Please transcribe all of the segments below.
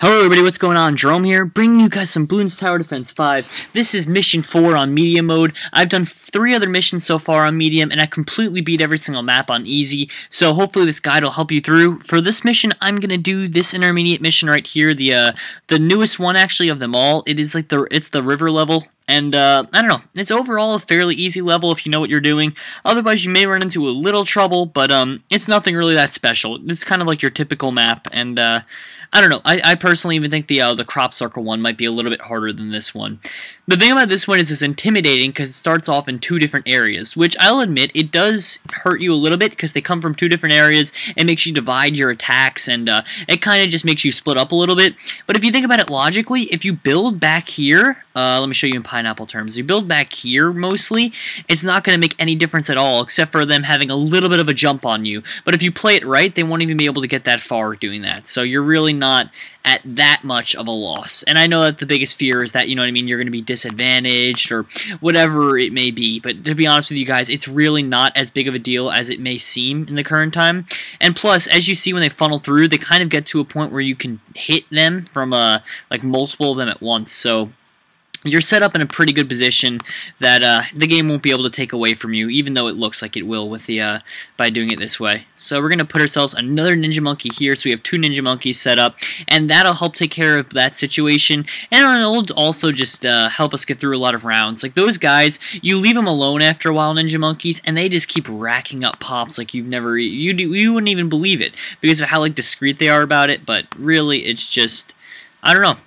Hello everybody, what's going on? Jerome here, bringing you guys some Bloons Tower Defense 5. This is mission 4 on medium mode. I've done 3 other missions so far on medium, and I completely beat every single map on easy, so hopefully this guide will help you through. For this mission, I'm going to do this intermediate mission right here, the newest one actually of them all. It's the river level. And, I don't know, it's overall a fairly easy level if you know what you're doing. Otherwise, you may run into a little trouble, but, it's nothing really that special. It's kind of like your typical map, and, I don't know, I personally even think the crop circle one might be a little bit harder than this one. The thing about this one is it's intimidating because it starts off in 2 different areas, which I'll admit, it does hurt you a little bit because they come from 2 different areas. It makes you divide your attacks, and, it kind of just makes you split up a little bit. But if you think about it logically, if you build back here, let me show you in pineapple terms. You build back here, mostly, it's not going to make any difference at all, except for them having a little bit of a jump on you. But if you play it right, they won't even be able to get that far doing that. So you're really not at that much of a loss. And I know that the biggest fear is that, you know what I mean, you're going to be disadvantaged or whatever it may be. But to be honest with you guys, it's really not as big of a deal as it may seem in the current time. And plus, as you see when they funnel through, they kind of get to a point where you can hit them from, like, multiple of them at once. So you're set up in a pretty good position that the game won't be able to take away from you, even though it looks like it will with the by doing it this way. So we're going to put ourselves another Ninja Monkey here, so we have 2 Ninja Monkeys set up, and that'll help take care of that situation, and it'll also just help us get through a lot of rounds. Like those guys, you leave them alone after a while, Ninja Monkeys, and they just keep racking up pops like you wouldn't even believe it, because of how like discreet they are about it, but really it's just, I don't know.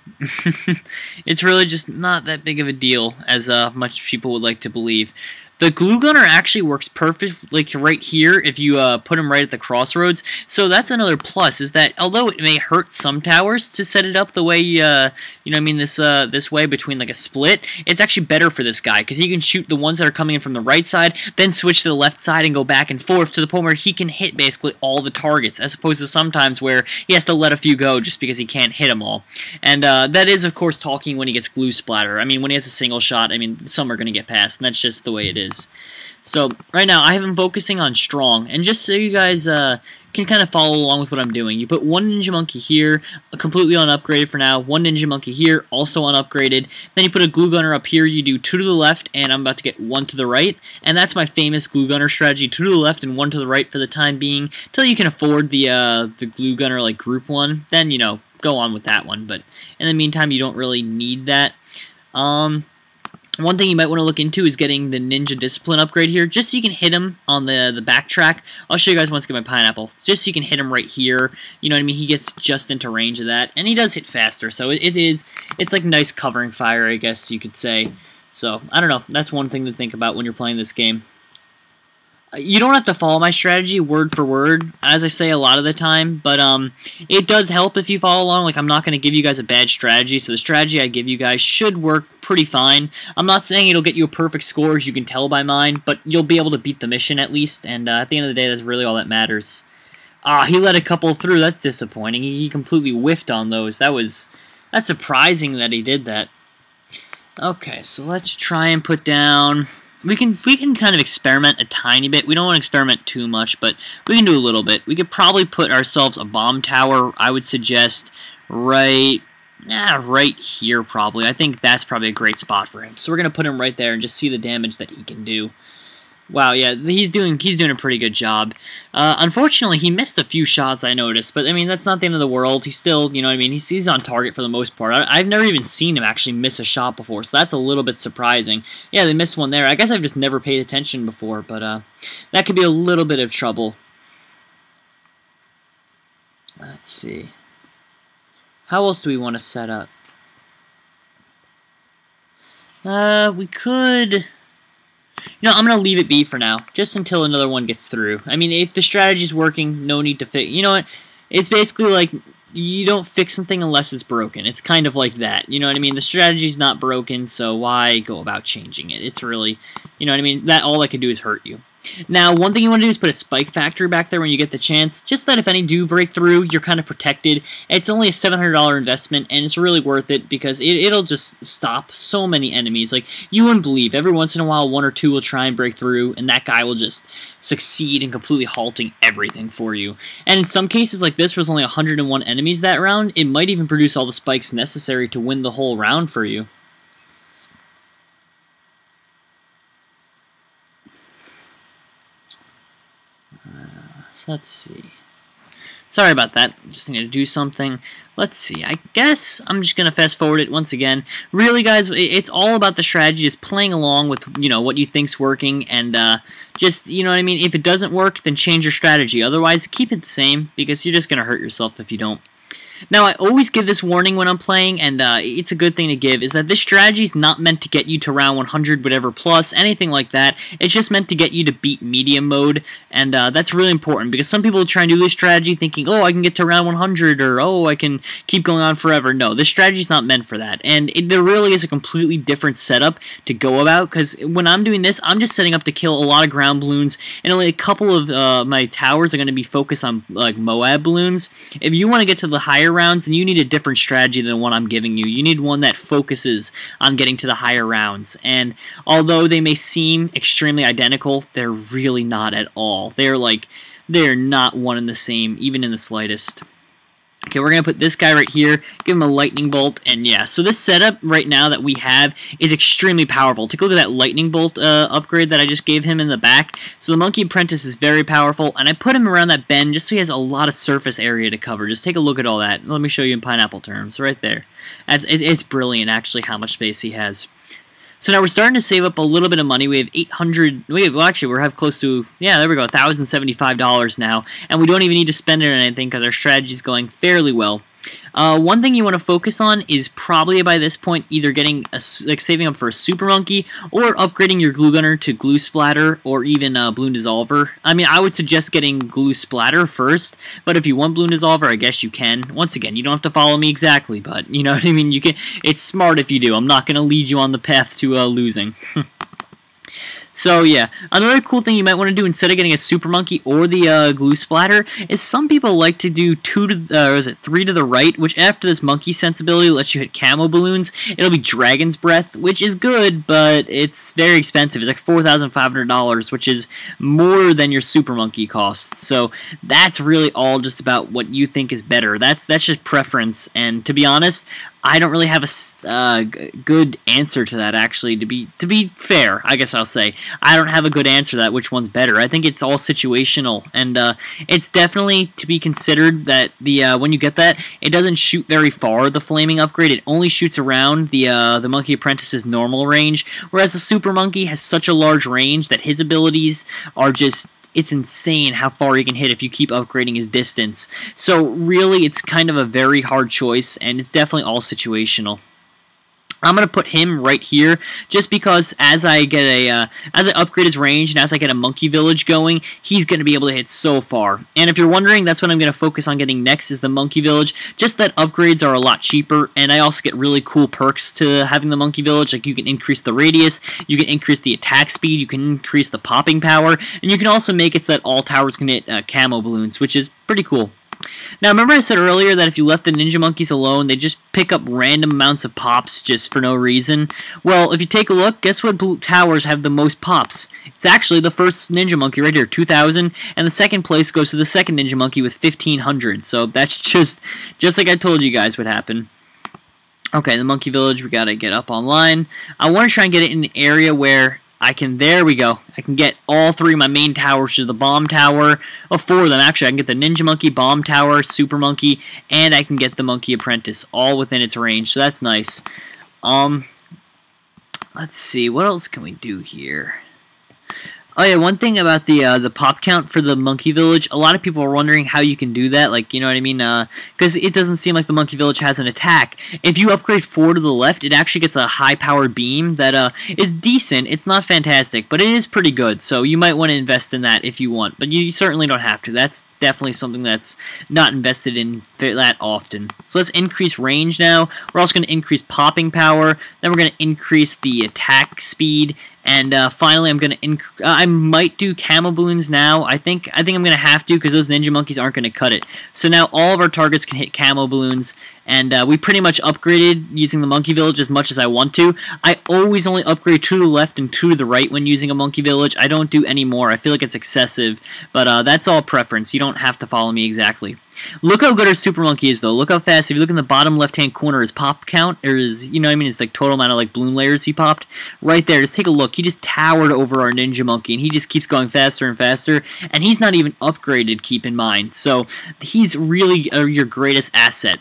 It's really just not that big of a deal as much people would like to believe. The glue gunner actually works perfect, like right here, if you put them right at the crossroads. So that's another plus, is that although it may hurt some towers to set it up the way, you know what I mean, this way between like a split, it's actually better for this guy, because he can shoot the ones that are coming in from the right side, then switch to the left side and go back and forth to the point where he can hit basically all the targets, as opposed to sometimes where he has to let a few go just because he can't hit them all. And that is, of course, talking when he gets glue splatter. I mean, when he has a single shot, I mean, some are going to get past, and that's just the way it is. So right now I have him focusing on strong, and just so you guys can kind of follow along with what I'm doing, you put 1 Ninja Monkey here, completely unupgraded for now, 1 Ninja Monkey here, also unupgraded, then you put a glue gunner up here, you do 2 to the left, and I'm about to get 1 to the right, and that's my famous glue gunner strategy, 2 to the left and 1 to the right for the time being, till you can afford the glue gunner like group one, then, you know, go on with that one, but in the meantime you don't really need that. One thing you might want to look into is getting the Ninja Discipline upgrade here, just so you can hit him on the backtrack. I'll show you guys once I get my pineapple, just so you can hit him right here. You know what I mean? He gets just into range of that, and he does hit faster, so it's like nice covering fire, I guess you could say. So, I don't know, that's one thing to think about when you're playing this game. You don't have to follow my strategy word for word, as I say a lot of the time, but it does help if you follow along. Like, I'm not going to give you guys a bad strategy, so the strategy I give you guys should work pretty fine. I'm not saying it'll get you a perfect score, as you can tell by mine, but you'll be able to beat the mission at least, and at the end of the day, that's really all that matters. He let a couple through. That's disappointing. He completely whiffed on those. That's surprising that he did that. Okay, so let's try and put down... We can kind of experiment a tiny bit. We don't want to experiment too much, but we can do a little bit. We could probably put ourselves a bomb tower, I would suggest, right here probably. I think that's probably a great spot for him. So we're going to put him right there and just see the damage that he can do. Wow, yeah, he's doing a pretty good job. Unfortunately, he missed a few shots, I noticed, but I mean, that's not the end of the world. He's still, you know what I mean, he's on target for the most part. I've never even seen him actually miss a shot before, so that's a little bit surprising. Yeah, they missed one there. I guess I've just never paid attention before, but that could be a little bit of trouble. Let's see. How else do we want to set up? We could... You know, I'm going to leave it be for now, just until another one gets through. I mean, if the strategy's working, no need to fix... You know what? It's basically like, you don't fix something unless it's broken. It's kind of like that. You know what I mean? The strategy's not broken, so why go about changing it? It's really... You know what I mean? All that could do is hurt you. Now, one thing you want to do is put a spike factory back there when you get the chance, just that if any do break through, you're kind of protected. It's only a $700 investment, and it's really worth it because it'll just stop so many enemies. Like, you wouldn't believe, every once in a while, one or two will try and break through, and that guy will just succeed in completely halting everything for you. And in some cases like this, where there's only 101 enemies that round, it might even produce all the spikes necessary to win the whole round for you. Let's see. Sorry about that. Just need to do something. Let's see. I guess I'm just going to fast forward it once again. Really, guys, it's all about the strategy, just playing along with, you know, what you think's working, and just, you know what I mean? If it doesn't work, then change your strategy. Otherwise, keep it the same, because you're just going to hurt yourself if you don't. Now, I always give this warning when I'm playing, and it's a good thing to give, is that this strategy is not meant to get you to round 100, whatever plus, anything like that. It's just meant to get you to beat medium mode, and that's really important, because some people try and do this strategy thinking, oh, I can get to round 100, or oh, I can keep going on forever. No, this strategy is not meant for that, and there really is a completely different setup to go about, because when I'm doing this, I'm just setting up to kill a lot of ground balloons, and only a couple of my towers are going to be focused on, like, Moab balloons. If you want to get to the higher rounds, and you need a different strategy than what I'm giving you. You need one that focuses on getting to the higher rounds, and although they may seem extremely identical, they're really not at all. They're not one and the same, even in the slightest. Okay, we're going to put this guy right here, give him a lightning bolt, and yeah, so this setup right now that we have is extremely powerful. Take a look at that lightning bolt upgrade that I just gave him in the back. So the Monkey Apprentice is very powerful, and I put him around that bend just so he has a lot of surface area to cover. Just take a look at all that. Let me show you in pineapple terms, right there. It's brilliant, actually, how much space he has. So now we're starting to save up a little bit of money. We have we have close to, yeah, there we go, $1,075 now, and we don't even need to spend it on anything because our strategy is going fairly well. One thing you want to focus on is probably by this point either getting saving up for a super monkey or upgrading your glue gunner to glue splatter or even balloon dissolver. I mean, I would suggest getting glue splatter first, but if you want balloon dissolver, I guess you can. Once again, you don't have to follow me exactly, but you know what I mean. You can. It's smart if you do. I'm not going to lead you on the path to losing. So yeah, another cool thing you might want to do instead of getting a super monkey or the glue splatter is some people like to do 3 to the right, which after this monkey sensibility lets you hit camo balloons. It'll be Dragon's Breath, which is good, but it's very expensive. It's like $4,500, which is more than your super monkey costs. So that's really all just about what you think is better. That's just preference, and to be honest, I don't really have a good answer to that, actually. To be fair, I guess I'll say. I don't have a good answer to that, which one's better. I think it's all situational, and it's definitely to be considered that when you get that, it doesn't shoot very far, the flaming upgrade. It only shoots around the Monkey Apprentice's normal range, whereas the Super Monkey has such a large range that his abilities are just... It's insane how far he can hit if you keep upgrading his distance. So really, it's kind of a very hard choice, and it's definitely all situational. I'm going to put him right here just because as I upgrade his range and as I get a monkey village going, he's going to be able to hit so far. And if you're wondering, that's what I'm going to focus on getting next is the monkey village. Just that upgrades are a lot cheaper, and I also get really cool perks to having the monkey village. Like you can increase the radius, you can increase the attack speed, you can increase the popping power, and you can also make it so that all towers can hit camo balloons, which is pretty cool. Now, remember I said earlier that if you left the ninja monkeys alone, they just pick up random amounts of pops just for no reason? Well, if you take a look, guess what towers have the most pops? It's actually the first ninja monkey right here, 2,000, and the second place goes to the second ninja monkey with 1,500. So that's just like I told you guys would happen. Okay, the monkey village, we gotta get up online. I want to try and get it in an area where there we go. I can get all 3 of my main towers, which is the bomb tower. Oh, 4 of them, actually. I can get the ninja monkey, bomb tower, super monkey, and I can get the monkey apprentice, all within its range, so that's nice. Let's see, what else can we do here? Oh yeah, one thing about the pop count for the monkey village, a lot of people are wondering how you can do that, like, you know what I mean, because it doesn't seem like the monkey village has an attack. If you upgrade 4 to the left, it actually gets a high-powered beam that is decent. It's not fantastic, but it is pretty good, so you might want to invest in that if you want, but you certainly don't have to. That's definitely something that's not invested in that often. So let's increase range now. We're also going to increase popping power, then we're going to increase the attack speed, And finally, I might do camo balloons now. I think I'm gonna have to, because those ninja monkeys aren't gonna cut it. So now all of our targets can hit camo balloons, and we pretty much upgraded using the monkey village as much as I want to. I always only upgrade to the left and to the right when using a monkey village. I don't do any more. I feel like it's excessive, but that's all preference. You don't have to follow me exactly. Look how good our super monkey is, though. Look how fast. If you look in the bottom left-hand corner, his pop count, or his, you know what I mean, his like total amount of like balloon layers he popped, right there. Just take a look. He just towered over our ninja monkey, and he just keeps going faster and faster. And he's not even upgraded, keep in mind. So he's really your greatest asset.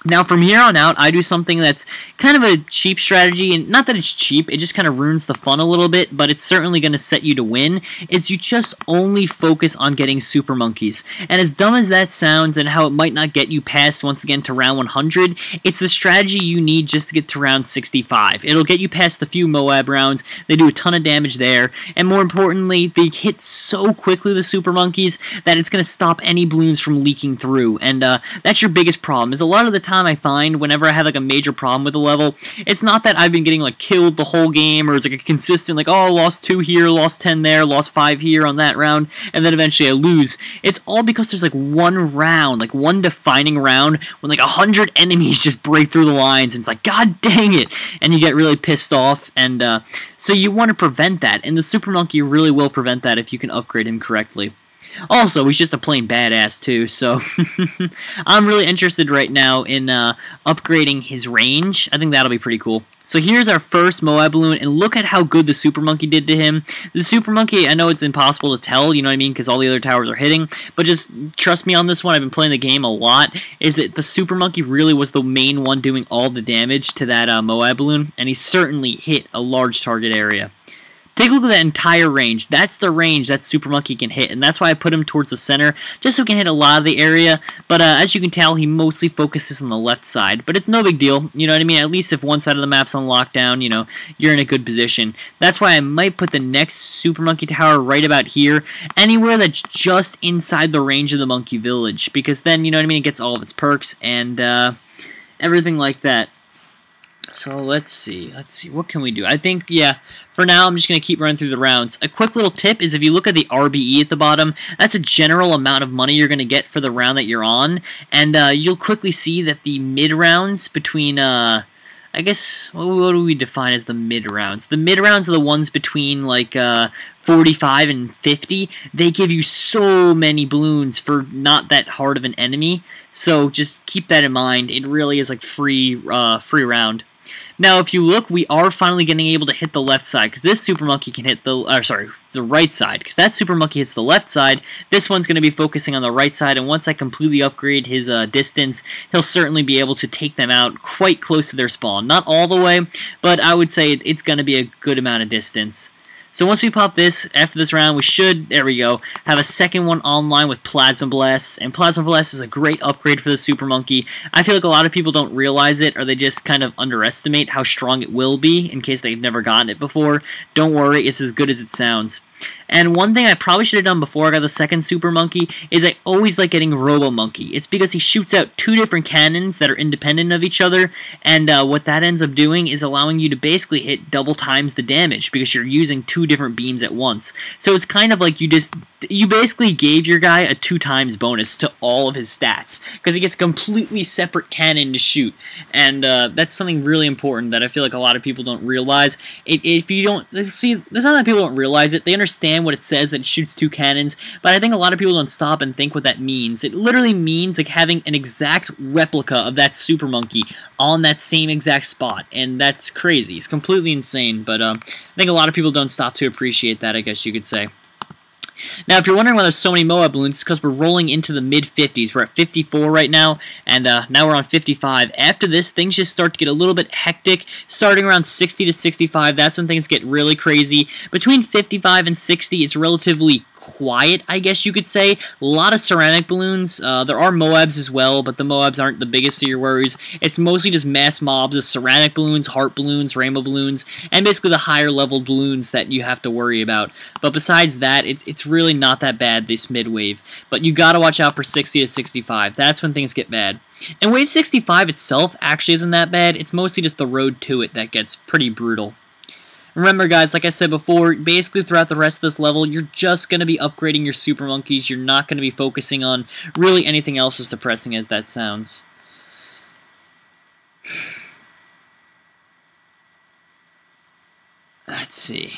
Now, from here on out, I do something that's kind of a cheap strategy, and not that it's cheap, it just kind of ruins the fun a little bit, but it's certainly going to set you to win, is you just only focus on getting super monkeys. And as dumb as that sounds, and how it might not get you past, once again, to round 100, it's the strategy you need just to get to round 65. It'll get you past the few Moab rounds, they do a ton of damage there, and more importantly, they hit so quickly, the super monkeys, that it's going to stop any balloons from leaking through, and that's your biggest problem, is a lot of the time I find whenever I have like a major problem with a level, it's not that I've been getting like killed the whole game, or it's like a consistent like, oh, lost 2 here, lost 10 there, lost 5 here on that round, and then eventually I lose. It's all because there's like one round, like one defining round when like 100 enemies just break through the lines, and it's like, god dang it, and you get really pissed off, and so you want to prevent that, and the super monkey really will prevent that if you can upgrade him correctly. Also, he's just a plain badass too, so I'm really interested right now in upgrading his range. I think that'll be pretty cool. So here's our first Moab balloon, and look at how good the super monkey did to him. The super monkey, I know it's impossible to tell, you know what I mean, because all the other towers are hitting, but just trust me on this one, I've been playing the game a lot, is that the super monkey really was the main one doing all the damage to that Moab balloon, and he certainly hit a large target area. Take a look at that entire range. That's the range that Super Monkey can hit, and that's why I put him towards the center, just so he can hit a lot of the area, but as you can tell, he mostly focuses on the left side, but it's no big deal, you know what I mean? At least if one side of the map's on lockdown, you know, you're in a good position. That's why I might put the next Super Monkey Tower right about here, anywhere that's just inside the range of the Monkey Village, because then, you know what I mean, it gets all of its perks, and everything like that. So let's see, what can we do? I think, yeah, for now I'm just going to keep running through the rounds. A quick little tip is if you look at the RBE at the bottom, that's a general amount of money you're going to get for the round that you're on, and you'll quickly see that the mid-rounds between, I guess, what do we define as the mid-rounds? The mid-rounds are the ones between, like, 45 and 50. They give you so many balloons for not that hard of an enemy, so just keep that in mind. It really is, like, free round. Now, if you look, we are finally getting able to hit the left side, because this Super Monkey can hit the right side, because that Super Monkey hits the left side. This one's going to be focusing on the right side, and once I completely upgrade his distance, he'll certainly be able to take them out quite close to their spawn. Not all the way, but I would say it's going to be a good amount of distance. So once we pop this, after this round, we should, there we go, have a second one online with Plasma Blast, and Plasma Blast is a great upgrade for the Super Monkey. I feel like a lot of people don't realize it, or they just kind of underestimate how strong it will be, in case they've never gotten it before. Don't worry, it's as good as it sounds. And one thing I probably should have done before I got the second Super Monkey is I always like getting Robo Monkey. It's because he shoots out 2 different cannons that are independent of each other, and what that ends up doing is allowing you to basically hit double times the damage because you're using 2 different beams at once. So it's kind of like you basically gave your guy a 2 times bonus to all of his stats because he gets a completely separate cannon to shoot, and that's something really important that I feel like a lot of people don't realize. If you don't see, it's not that people don't realize it; they understand what it says that it shoots 2 cannons, but I think a lot of people don't stop and think what that means. It literally means like having an exact replica of that Super Monkey on that same exact spot, and that's crazy. It's completely insane, but I think a lot of people don't stop to appreciate that, I guess you could say. Now, if you're wondering why there's so many Moab balloons, it's because we're rolling into the mid-50s. We're at 54 right now, and now we're on 55. After this, things just start to get a little bit hectic. Starting around 60 to 65, that's when things get really crazy. Between 55 and 60, it's relatively quiet, I guess you could say. A lot of ceramic balloons. There are Moabs as well, but the Moabs aren't the biggest of your worries. It's mostly just mass mobs of ceramic balloons, heart balloons, rainbow balloons, and basically the higher level balloons that you have to worry about. But besides that, it's really not that bad, this mid-wave. But you gotta watch out for 60 to 65. That's when things get bad. And wave 65 itself actually isn't that bad. It's mostly just the road to it that gets pretty brutal. Remember, guys, like I said before, basically throughout the rest of this level, you're just going to be upgrading your super monkeys. You're not going to be focusing on really anything else, as depressing as that sounds. Let's see.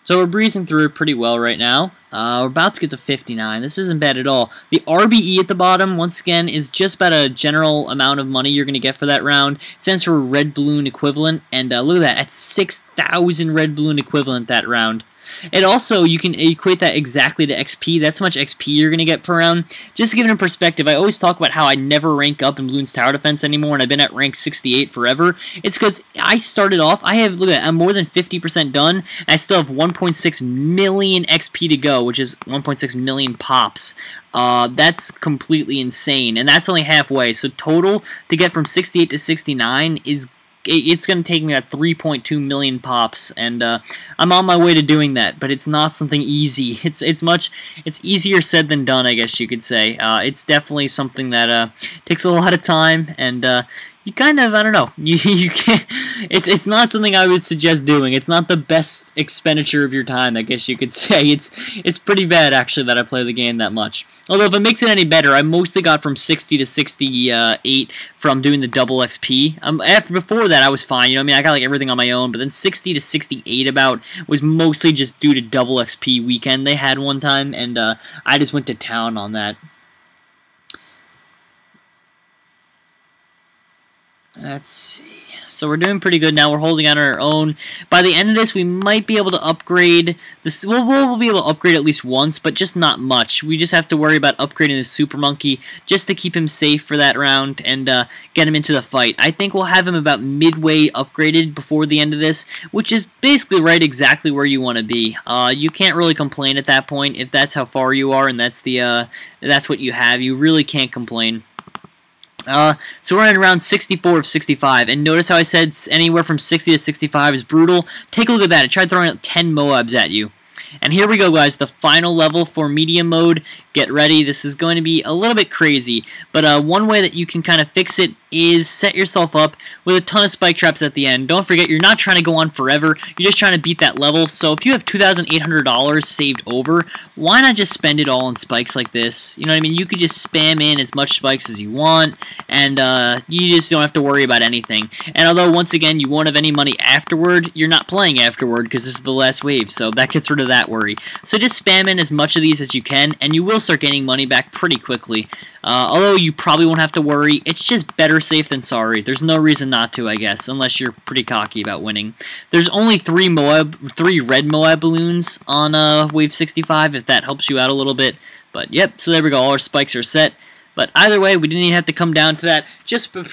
So we're breezing through it pretty well right now. We're about to get to 59. This isn't bad at all. The RBE at the bottom, once again, is just about a general amount of money you're going to get for that round. It stands for red balloon equivalent, and look at that. That's 6,000 red balloon equivalent that round. It also, you can equate that exactly to XP. That's how much XP you're going to get per round. Just to give it a perspective, I always talk about how I never rank up in Bloons Tower Defense anymore, and I've been at rank 68 forever. It's because I started off, look at that, I'm more than 50% done, and I still have 1.6 million XP to go, which is 1.6 million pops. That's completely insane, and that's only halfway. So total, to get from 68 to 69 is it's going to take me at 3.2 million pops, and I'm on my way to doing that, but it's not something easy. It's easier said than done, I guess you could say. It's definitely something that takes a lot of time, and you kind of, I don't know, you can't, it's not something I would suggest doing. It's not the best expenditure of your time, I guess you could say. It's pretty bad, actually, that I play the game that much. Although, if it makes it any better, I mostly got from 60 to 68 from doing the double XP. Before that, I was fine, you know what I mean? I got, like, everything on my own, but then 60 to 68 about was mostly just due to double XP weekend they had one time, and I just went to town on that. Let's see. So we're doing pretty good now. We're holding on our own. By the end of this, we might be able to upgrade this. We'll be able to upgrade at least once, but just not much. We just have to worry about upgrading the Super Monkey just to keep him safe for that round and get him into the fight. I think we'll have him about midway upgraded before the end of this, which is basically right exactly where you want to be. You can't really complain at that point if that's how far you are and that's what you have. You really can't complain. So we're at around 64 of 65, and notice how I said anywhere from 60 to 65 is brutal? Take a look at that. It tried throwing out 10 Moabs at you. And here we go, guys, the final level for medium mode. Get ready. This is going to be a little bit crazy, but one way that you can kind of fix it is set yourself up with a ton of spike traps at the end. Don't forget, you're not trying to go on forever. You're just trying to beat that level. So if you have $2,800 saved over, why not just spend it all on spikes like this? You know what I mean? You could just spam in as much spikes as you want, and you just don't have to worry about anything. And although, once again, you won't have any money afterward, you're not playing afterward because this is the last wave, so that gets rid of that worry. So just spam in as much of these as you can, and you will start gaining money back pretty quickly. Although you probably won't have to worry, it's just better safe than sorry. There's no reason not to, I guess, unless you're pretty cocky about winning. There's only 3 red Moab balloons on wave 65, if that helps you out a little bit. But yep, so there we go, all our spikes are set. But either way, we didn't even have to come down to that. Just a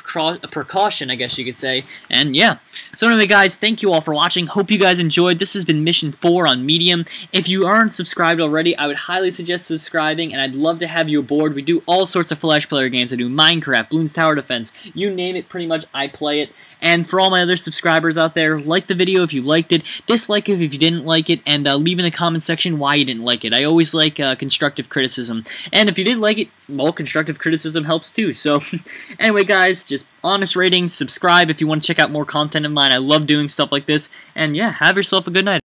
precaution, I guess you could say. And yeah. So anyway, guys, thank you all for watching. Hope you guys enjoyed. This has been Mission 4 on Medium. If you aren't subscribed already, I would highly suggest subscribing, and I'd love to have you aboard. We do all sorts of Flash player games. I do Minecraft, Bloons Tower Defense. You name it, pretty much, I play it. And for all my other subscribers out there, like the video if you liked it, dislike it if you didn't like it, and leave in the comment section why you didn't like it. I always like constructive criticism. And if you did like it, well, constructive criticism helps too. So anyway, guys, just honest ratings, subscribe if you want to check out more content of mine. I love doing stuff like this. And yeah, have yourself a good night.